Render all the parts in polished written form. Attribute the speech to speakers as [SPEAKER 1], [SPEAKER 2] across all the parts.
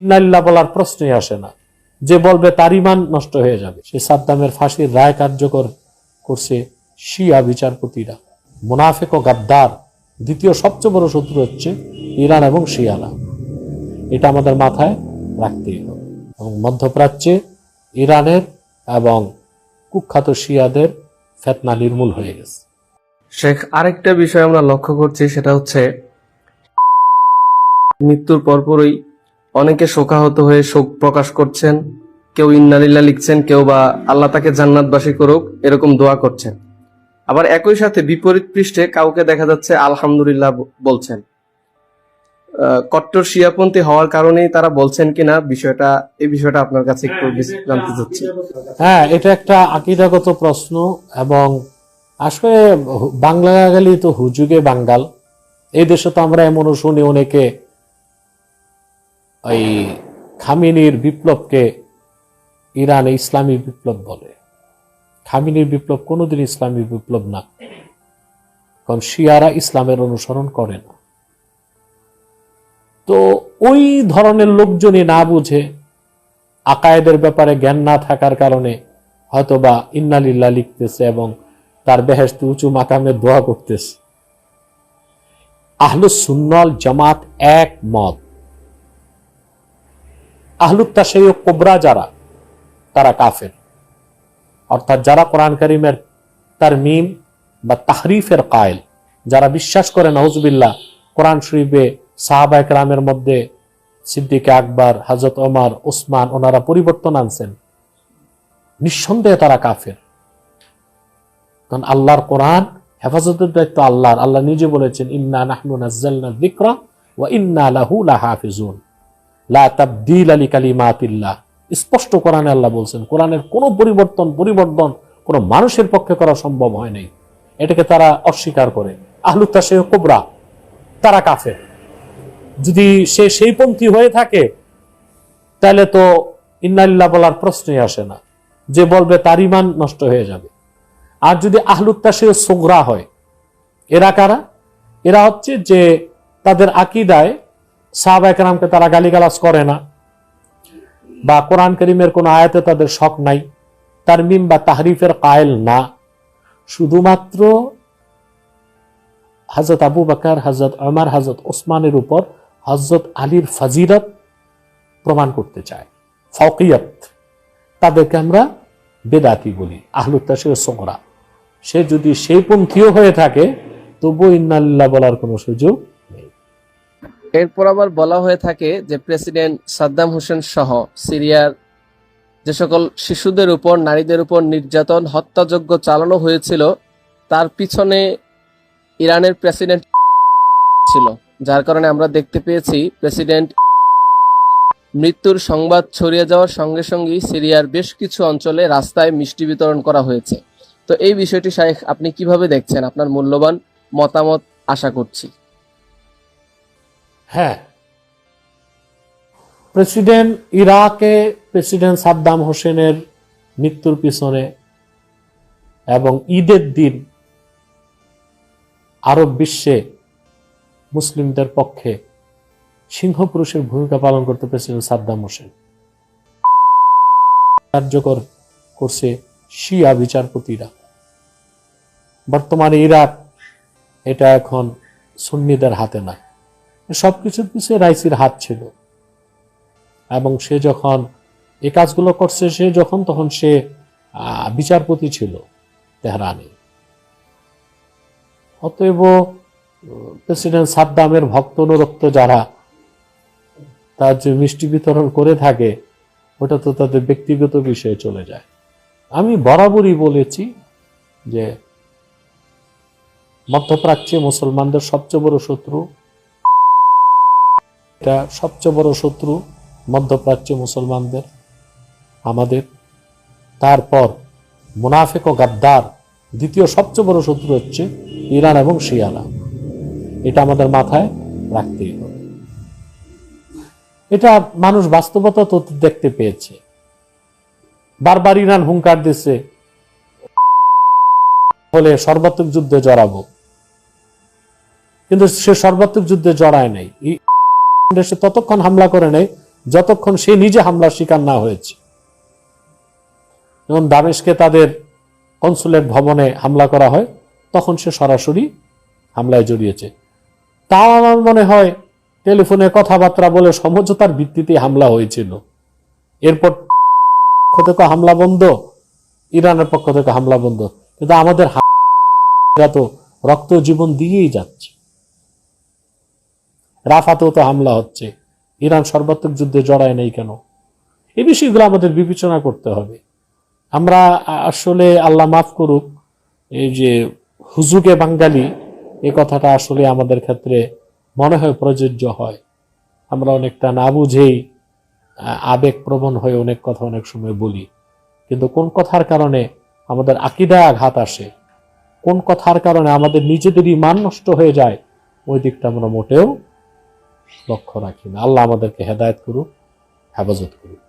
[SPEAKER 1] ইন্নালিল্লাহ বলার প্রশ্নই আসে না। যে বলবে তার ঈমান নষ্ট হয়ে যাবে। সে সাদ্দামের ফাঁসির রায় কার্যকর করছে শিয়া বিচারপতিরা। মুনাফিক ও গাদ্দার দ্বিতীয় সবচেয়ে বড় শত্রু হচ্ছে ইরান এবং শিয়ারা। এটা আমাদের মাথায় রাখতেই হবে। এবং মধ্যপ্রাচ্যে ইরানের এবং কুখ্যাত শিয়াদের ফিতনা নির্মূল হয়ে গেছে।
[SPEAKER 2] শেখ, আরেকটা বিষয় আমরা লক্ষ্য করছি, সেটা হচ্ছে মৃত্যুর পরপরই অনেকে শোকাহত হয়ে শোক প্রকাশ করছেন। কেউ ইন্নালিল্লাহ লিখছেন, কেউ বা আল্লাহ তাকে জান্নাতবাসী করুক এরকম দোয়া করছেন। আবার একই সাথে বিপরীত পৃষ্ঠে কাউকে দেখা যাচ্ছে আলহামদুলিল্লাহ বলছেন। কট্টর শিয়াপন্থী হওয়ার কারণেই তারা বলছেন কিনা এই বিষয়টা আপনার কাছে একটু জানতে চাচ্ছি।
[SPEAKER 1] হ্যাঁ, এটা একটা আকীদাগত প্রশ্ন। এবং আসলে বাংলা গেলেই তো হুজুগে বাঙ্গাল। এই দেশে তো আমরা এমনও শুনি অনেকে ওই খামেনির বিপ্লবকে ইরানে ইসলামী বিপ্লব বলে। খামেনির বিপ্লব কোনোদিন ইসলামী বিপ্লব না, কারণ শিয়ারা ইসলামের অনুসরণ করে না। তো ওই ধরনের লোকজনই না বুঝে, আকায়েদের ব্যাপারে জ্ঞান না থাকার কারণে হয়তোবা ইন্নালিল্লাহ লিখতেছে এবং তার বেহেশতে উঁচু মাকামে দোয়া করতেছে। আহলুস সুন্নাল জামাত এক মত, আহলুত তাশাইয়ুহ কুবরা যারা, তারা কাফের। অর্থাৎ যারা কোরআন কারীমের তারমিম বা তাহরিফের কায়েল, যারা বিশ্বাস করে নাউজুবিল্লাহ কোরআন শরীফে সাহাবায়ে কেরামের মধ্যে সিদ্দিক আকবর, হযরত ওমর, উসমান ওনারা পরিবর্তন আনছেন, নিঃসন্দেহে তারা কাফের। কারণ আল্লাহর কোরআন হেফাজতের দায়িত্ব আল্লাহর। আল্লাহ নিজে বলেছেন, ইন্না নাহনু নাযালনা যিকরা ওয়া ইন্না লাহু লাহাফিজুন লা তাবদীলা লিকালিমাতিল্লাহ। স্পষ্ট কোরআনে আল্লাহ বলছেন, কোরআনের কোনো পরিবর্তন কোনো মানুষের পক্ষে করা সম্ভব হয় নাই। এটাকে তারা অস্বীকার করে। আহলুত তাশাইয়ুহ কুবরা তারা কাফের। যদি সে সেই পন্থী হয়ে থাকে তাহলে তো ইন্নালিল্লাহ বলার প্রশ্নই আসে না। যে বলবে তার ঈমান নষ্ট হয়ে যাবে। আর যদি আহলুত তাশাইয়ুহ সুগরা হয়, এরা কারা? এরা হচ্ছে যে তাদের আকীদায় সাহাবায়ে কেরামকে তারা গালিগালাজ করে না, বা কোরআন কারীমের কোন আয়াতে তাদের শক নাই, তারমিম বা তাহরিফের কায়েল না। শুধুমাত্র হযরত আবু বকর, হযরত ওমর, হযরত ওসমানের উপর হযরত আলীর ফজিলত প্রমাণ করতে চায়, ফাওকিয়ত। তাদেরকে আমরা বেদাতি বলি, আহলুত তাশাইয়ুহ সুগরা। সে যদি সেই পন্থীও হয়ে থাকে তবু ইন্নালিল্লাহ বলার কোনো সুযোগ নেই।
[SPEAKER 2] এরপর আবার বলা হয়ে থাকে যে প্রেসিডেন্ট সাদ্দাম হোসেন সহ সিরিয়ার যে সকল শিশুদের উপর, নারীদের উপর নির্যাতন, হত্যাযজ্ঞ চালানো হয়েছিল, তার পিছনে ইরানের প্রেসিডেন্ট ছিল। যার কারণে আমরা দেখতে পেয়েছি প্রেসিডেন্ট মৃত্যুর সংবাদ ছড়িয়ে যাওয়ার সঙ্গে সঙ্গেই সিরিয়ার বেশ কিছু অঞ্চলে রাস্তায় মিষ্টি বিতরণ করা হয়েছে। তো এই বিষয়টি শাইখ আপনি কিভাবে দেখছেন? আপনার মূল্যবান মতামত আশা করছি।
[SPEAKER 1] হ্যাঁ, ইরাকে প্রেসিডেন্ট সাদ্দাম হোসেনের মৃত্যুর পিছনে এবং ঈদের দিন আরব বিশ্বে মুসলিমদের পক্ষে সিংহপুরুষের ভূমিকা পালন করতে প্রেসিডেন্ট সাদ্দাম হোসেন। কার্যকর করছে শিয়া বিচারপতিরা। বর্তমানে ইরাক এটা এখন সুন্নিদের হাতে না, সবকিছুর পিছনে রাইসির হাত ছিল। এবং সে যখন এই কাজগুলো করছে, তখন সে বিচারপতি ছিল তেহরানে। অতএব প্রেসিডেন্ট সাদ্দামের ভক্ত অনুরক্ত যারা তার যে মিষ্টি বিতরণ করে থাকে, ওটা তো তাদের ব্যক্তিগত বিষয়ে চলে যায়। আমি বরাবরই বলেছি যে মধ্যপ্রাচ্যে মুসলমানদের সবচেয়ে বড় শত্রু, এটা সবচেয়ে বড় শত্রু মধ্যপ্রাচ্যে মুসলমানদের আমাদের। তারপর মুনাফিক ও গাদ্দার দ্বিতীয় সবচেয়ে বড় শত্রু হচ্ছে ইরান এবং শিয়ারা। এটা আমাদের মাথায় রাখতেই হবে। এটা মানুষ বাস্তবতা তো দেখতে পেয়েছে। বারবার ইরান হুঙ্কার দিচ্ছে হলে সর্বাত্মক যুদ্ধে জড়াবো, কিন্তু সে সর্বাত্মক যুদ্ধে জড়ায় নাই। দেশে ততক্ষণ হামলা করে নেই যতক্ষণ সে নিজে হামলার শিকার না হয়েছে। যেমন দামেস্কে তাদের কনসুলেট ভবনে হামলা করা হয়, তখন সে সরাসরি হামলায় জড়িয়েছে। তাও আমার মনে হয় টেলিফোনে কথাবার্তা বলে সমঝোতার ভিত্তিতে হামলা হয়েছিল। এরপর পক্ষ থেকে হামলা বন্ধ, ইরানের পক্ষ থেকে হামলা বন্ধ, কিন্তু আমাদের তো রক্ত জীবন দিয়েই যাচ্ছে। রাফাতেও তো হামলা হচ্ছে, ইরান সর্বাত্মক যুদ্ধে জড়ায় নেই কেন? এই বিষয়গুলো আমাদের বিবেচনা করতে হবে। আমরা আসলে আল্লাহ মাফ করুক, এই যে হুজুগে বাঙালি, এই কথাটা আসলে আমাদের ক্ষেত্রে মনে হয় প্রযোজ্য হয়। আমরা অনেকটা না বুঝেই আবেগ প্রবণ হয়ে অনেক কথা অনেক সময় বলি, কিন্তু কোন কথার কারণে আমাদের আকীদায় আঘাত আসে, কোন কথার কারণে আমাদের নিজেদেরই মান নষ্ট হয়ে যায়, ওই দিকটা আমরা মোটেও লক্ষ্য রাখি না। আল্লাহ আমাদেরকে হেদায়েত করুক, হেফাজত করুক।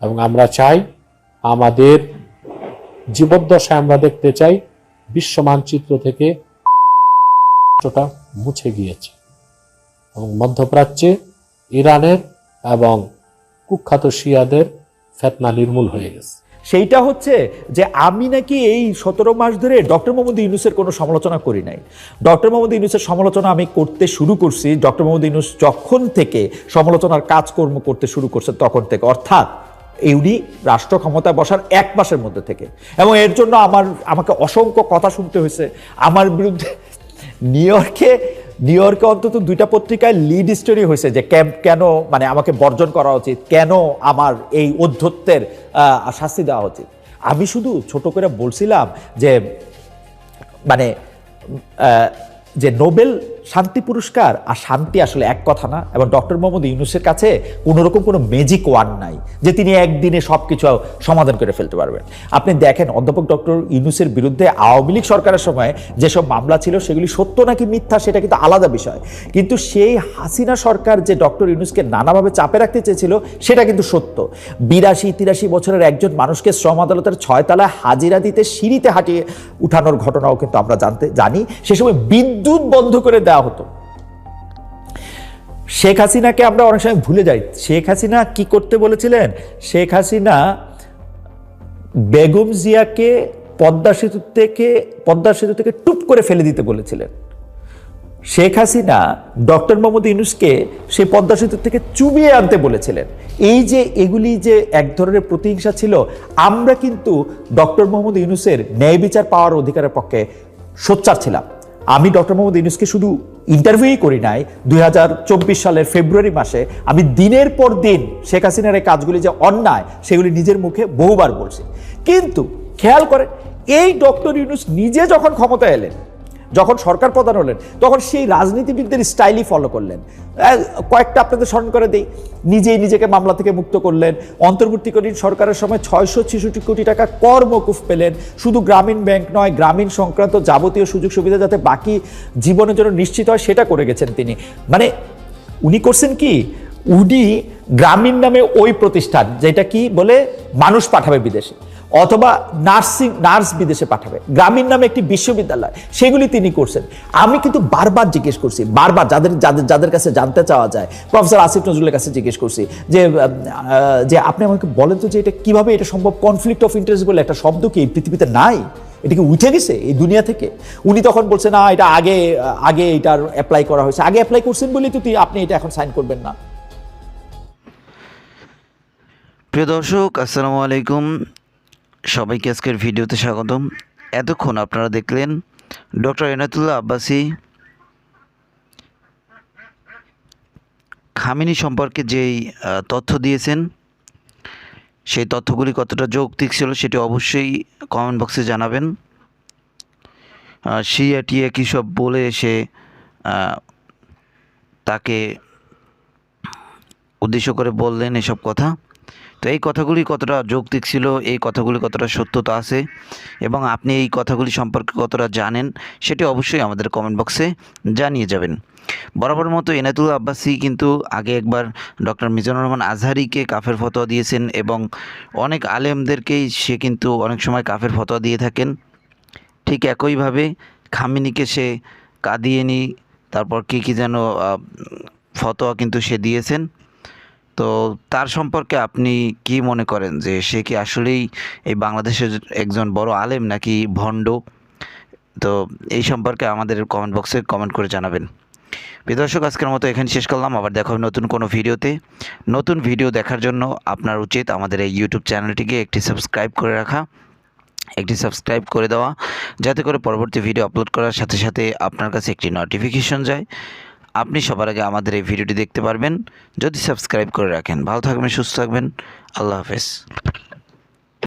[SPEAKER 1] এবং আমরা চাই আমাদের জীবদ্দশায় আমরা দেখতে চাই বিশ্ব মানচিত্র থেকে মুছে গিয়েছে এবং মধ্যপ্রাচ্যে ইরানের এবং কুখ্যাত শিয়াদের ফিতনা নির্মূল হয়ে গেছে।
[SPEAKER 3] সেইটা হচ্ছে যে আমি নাকি এই 17 মাস ধরে ডক্টর মোহাম্মদ ইউনূসের কোনো সমালোচনা করি নাই। ডক্টর মোহাম্মদ ইউনূসের সমালোচনা আমি করতে শুরু করছি ডক্টর মোহাম্মদ ইউনূস যখন থেকে সমালোচনার কাজকর্ম করতে শুরু করছে তখন থেকে, অর্থাৎ উনি রাষ্ট্র ক্ষমতায় বসার 1 মাসের মধ্যে থেকে। এবং এর জন্য আমাকে অসংখ্য কথা শুনতে হয়েছে আমার বিরুদ্ধে। নিউ ইয়র্কে অন্তত 2টা পত্রিকায় লিড স্টোরি হয়েছে যে কেন মানে আমাকে বর্জন করা উচিত, কেন আমার এই অধ্যত্বের শাস্তি দেওয়া উচিত। আমি শুধু ছোট করে বলছিলাম যে মানে যে নোবেল শান্তি পুরস্কার আর শান্তি আসলে এক কথা না, এবং ডক্টর মোহাম্মদ ইউনূসের কাছে কোনোরকম কোনো ম্যাজিক ওয়ান নাই যে তিনি একদিনে সব কিছু সমাধান করে ফেলতে পারবেন। আপনি দেখেন অধ্যাপক ডক্টর ইউনূসের বিরুদ্ধে আওয়ামী লীগ সরকারের সময় যেসব মামলা ছিল সেগুলি সত্য নাকি মিথ্যা সেটা কিন্তু আলাদা বিষয়, কিন্তু সেই হাসিনা সরকার যে ডক্টর ইউনূসকে নানাভাবে চাপে রাখতে চেয়েছিল সেটা কিন্তু সত্য। 82-83 বছরের একজন মানুষকে শ্রম আদালতের 6 তলায় হাজিরা দিতে সিঁড়িতে হাঁটিয়ে উঠানোর ঘটনাও কিন্তু আমরা জানি। সে সময় বিদ্যুৎ বন্ধ করে দেওয়া হতো। শেখ হাসিনাকে আমরা অনেক সময় ভুলে যাই। শেখ হাসিনা কি করতে বলেছিলেন? শেখ হাসিনা বেগম জিয়াকে পদ্মা সেতু থেকে টুপ করে ফেলে দিতে বলেছিলেন। শেখ হাসিনা ডক্টর মোহাম্মদ ইউনূসকে সেই পদ্মা সেতু থেকে চুবিয়ে আনতে বলেছিলেন। এই যে এগুলি যে এক ধরনের প্রতিহিংসা ছিল, আমরা কিন্তু ডক্টর মোহাম্মদ ইউনূসের ন্যায় বিচার পাওয়ার অধিকারের পক্ষে সোচ্চার ছিলাম। আমি ডক্টর মোহাম্মদ ইউনূসকে শুধু ইন্টারভিউই করি নাই, 2024 সালের ফেব্রুয়ারি মাসে আমি দিনের পর দিন শেখ হাসিনার এই কাজগুলি যে অন্যায় সেগুলি নিজের মুখে বহুবার বলছি। কিন্তু খেয়াল করে এই ডক্টর ইউনূস নিজে যখন ক্ষমতায় এলেন, যখন সরকার প্রধান হলেন, তখন সেই রাজনীতিবিদদের স্টাইলই ফলো করলেন। কয়েকটা আপনাদের স্মরণ করে দেই। নিজেকে মামলা থেকে মুক্ত করলেন। অন্তর্বর্তীকালীন সরকারের সময় 666 কোটি টাকা কর মকুফ পেলেন। শুধু গ্রামীণ ব্যাংক নয়, গ্রামীণ সংক্রান্ত যাবতীয় সুযোগ সুবিধা যাতে বাকি জীবনের জন্য নিশ্চিত হয় সেটা করে গেছেন তিনি। মানে উনি করছেন কি, উনি গ্রামীণ নামে ওই প্রতিষ্ঠান যেটা কি বলে মানুষ পাঠাবে বিদেশে, অথবা নার্স বিদেশে পাঠাবে, গ্রামীণ নামে একটি বিশ্ববিদ্যালয়, সেগুলি তিনি করছেন। আমি কিন্তু বারবার জিজ্ঞেস করছি, বারবার যাদের কাছে জানতে চাওয়া যায়, প্রফেসর আসিফ নজরুলের কাছে জিজ্ঞেস করছি যে আপনি আমাকে বলেন তো যে এটা কিভাবে এটা সম্ভব, কনফ্লিক্ট অফ ইন্টারেস্ট বলে একটা শব্দ কি এই পৃথিবীতে নাই, এটা কি উঠে গেছে এই দুনিয়া থেকে? উনি তখন বলছে না, এটা আগে এটার অ্যাপ্লাই করা হয়েছে, আগে অ্যাপ্লাই করছেন বলেই তো আপনি এটা এখন সাইন করবেন না।
[SPEAKER 4] প্রিয় দর্শক, আসসালামু আলাইকুম, সবাইকে আজকের ভিডিওতে স্বাগতম। এতক্ষণ আপনারা দেখলেন ডক্টর এনায়েতুল্লাহ আব্বাসী খামেনি সম্পর্কে যেই তথ্য দিয়েছেন, সেই তথ্যগুলি কতটা যৌক্তিক ছিল সেটি অবশ্যই কমেন্ট বক্সে জানাবেন। শিয়া টিয়া কী সব বলে এসে তাকে উদ্দেশ্য করে বললেন এসব কথা। তো এই কথাগুলি কতটা যৌক্তিক ছিল, এই কথাগুলি কতটা সত্যতা আছে এবং আপনি এই কথাগুলি সম্পর্কে কতটা জানেন সেটি অবশ্যই আমাদের কমেন্ট বক্সে জানিয়ে যাবেন। বরাবর মতো এনায়েতুল্লাহ আব্বাসী কিন্তু আগে একবার ডক্টর মিজানুর রহমান আজহারিকে কাফের ফতোয়া দিয়েছেন এবং অনেক আলেমদেরকেই সে কিন্তু অনেক সময় কাফের ফতোয়া দিয়ে থাকেন। ঠিক একইভাবে খামেনিকে সে কাদিয়ানি, তারপর কী যেন ফতোয়া কিন্তু সে দিয়েছেন। তো তার সম্পর্কে আপনি কি মনে করেন যে সে কি আসলেই এই বাংলাদেশের একজন বড় আলেম নাকি ভণ্ড? তো এই সম্পর্কে আমাদের কমেন্ট বক্সে কমেন্ট করে জানাবেন। প্রিয় দর্শক, আজকের মতো এখানে শেষ করলাম। আবার দেখা হবে নতুন কোনো ভিডিওতে। নতুন ভিডিও দেখার জন্য আপনার উচিত আমাদের এই ইউটিউব চ্যানেলটিকে একটি সাবস্ক্রাইব করে রাখা, একটি সাবস্ক্রাইব করে দেওয়া, যাতে করে পরবর্তী ভিডিও আপলোড করার সাথে সাথে আপনার কাছে একটি নোটিফিকেশন যায়। আপনি সবার আগে আমাদের এই ভিডিওটি দেখতে পারবেন যদি সাবস্ক্রাইব করে রাখেন। ভালো থাকবেন, সুস্থ থাকবেন। আল্লাহ হাফেজ।